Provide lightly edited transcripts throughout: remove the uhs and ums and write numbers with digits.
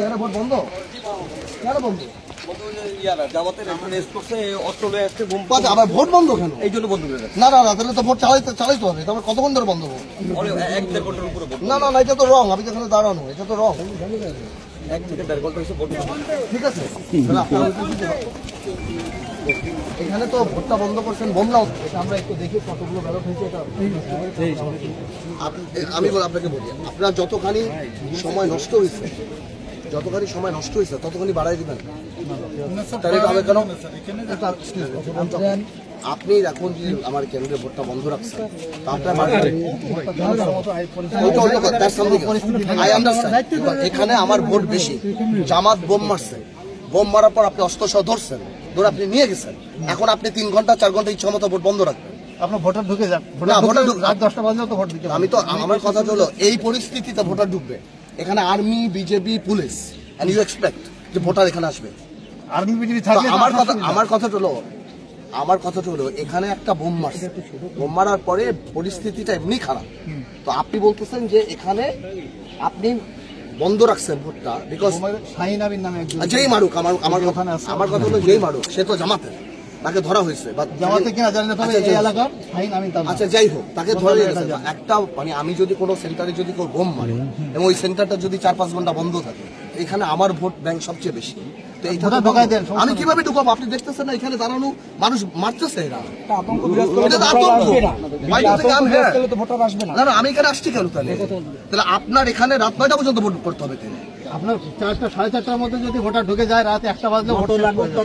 এখানে ভোট বন্ধ? কেন বন্ধ? আবার ভোট বন্ধ কেন? এই জন্য বন্ধ করে না না না, তাহলে তো ভোট চালাইতে হবে। তারপর কতক্ষণ ধরে বন্ধ হবে? না না না, এটা তো রং। আমি যেখানে দাঁড়ানো, এটা তো রং। 1 থেকে 1.5 ঘন্টা হয়েছে ভোট। ঠিক আছে, এখানে তো ভোটটা বন্ধ করছেন বমলা। এটা আমরা একটু দেখি কতগুলো ব্যালট হয়েছে। এটা আমি আপনাকে বলি, আপনার যতখানি সময় নষ্ট হয়েছে ততখানি বাড়াই দিবেন। তাহলে হবে কেন? আপনি এখন যদি আমার কেন্দ্রে ভোটটা বন্ধ রাখছেন, এখানে আমার ভোট বেশি। জামাত বোম মারছে, বোম মারার পর আপনি অস্ত্র সহ ধরছেন, ধরে আপনি নিয়ে গেছেন। এখন আপনি 3 ঘন্টা 4 ঘন্টা ইচ্ছা মতো ভোট বন্ধ রাখবেন। আপনার ভোটার ঢুকে যান, রাত 10টা বাজে তো ভোট দিতে। আমি তো, আমার কথা হলো এই পরিস্থিতিতে ভোটার ঢুকবে। এখানে army, BJP, police, and you expect যে ভোটার এখানে আসবে। আর্মি বিজেপি থাকলে আমার কথা হলো এখানে একটা বোম মারছে, বোম মারার পরে পরিস্থিতিটা এমনি খারাপ। তো আপনি বলতেছেন যে এখানে আপনি বন্ধ রাখছেন ভোটটা, বিকজ শাহিন আমির নামে একজন যেই মারুক, আমার কথা হলো যেই মারুক, সে তো জামাতের, তাকে ধরা হয়েছে। জামাতে কিনা জানি না, তবে এই এলাকার শাহিন আমিন। আচ্ছা যাই হোক, তাকে ধরে গেছে। একটা মানে আমি যদি কোনো সেন্টারে যদি কেউ বোম মারে এবং ওই সেন্টারটা যদি 4-5 ঘন্টা বন্ধ থাকে, এখানে আমার ভোট ব্যাংক সবচেয়ে বেশি। তো এই আমি কিভাবে ঢুকাবো? আপনি দেখতেছেন না এখানে দাঁড়ানো মানুষ মারতেছে। এরা না, আমি এখানে আসছি কেন? তাহলে আপনার এখানে রাত 9টা পর্যন্ত ভোট করতে হবে। আপনার 4টা 4:30টার মধ্যে যদি ভোটার ঢুকে যায়, রাত 1টা বাজলে ভোট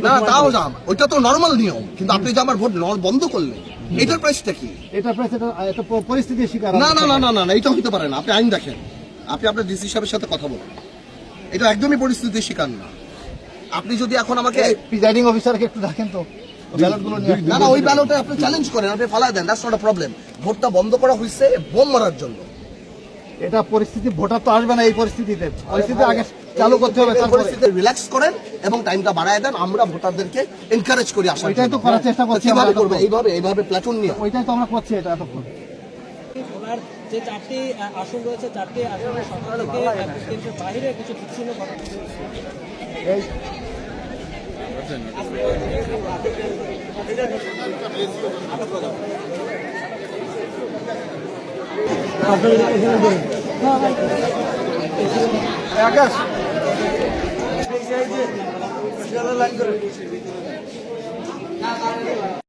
না, তাও যাম, ওইটা তো নর্মাল নিয়ম। কিন্তু আপনি যে আমার ভোট বন্ধ করলেন, এটার প্রাইসটা কি? এটা প্রাইস এটা পরিস্থিতির শিকার। না না না না না, এটা হইতে পারে না। আপনি আইন দেখেন, আপনি আপনার ডিসি সাহেবের সাথে কথা বলুন। এটা একদমই পরিস্থিতির শিকার না। আপনি যদি এখন আমাকে প্রিজাইডিং অফিসারকে একটু দেখেন তো ব্যালটগুলো নিয়ে। না না, ওই ব্যালটে আপনি চ্যালেঞ্জ করেন, আপনি ফালাই দেন, দ্যাটস নট আ প্রবলেম। ভোটটা বন্ধ করা হয়েছে বোম মারার জন্য। এটা পরিস্থিতি, ভোটার তো আসবে না এই পরিস্থিতিতে। পরিস্থিতি আগে চালু করতে হবে, তারপরে রিল্যাক্স করেন এবং টাইমটা বাড়ায় দেন। আমরা ভোটারদেরকে এনকারেজ করি আসার। ওইটাই তো করার চেষ্টা করছি। কিভাবে করবে? এইভাবে প্ল্যাটুন নিয়ে। ওইটাই তো আমরা করছি এটা এতক্ষণ। ওনার যে 4টি আসন রয়েছে, 4টি আসনের সরকার থেকে কেন্দ্রের বাইরে কিছু বিচ্ছিন্ন ঘটনা। আকাশ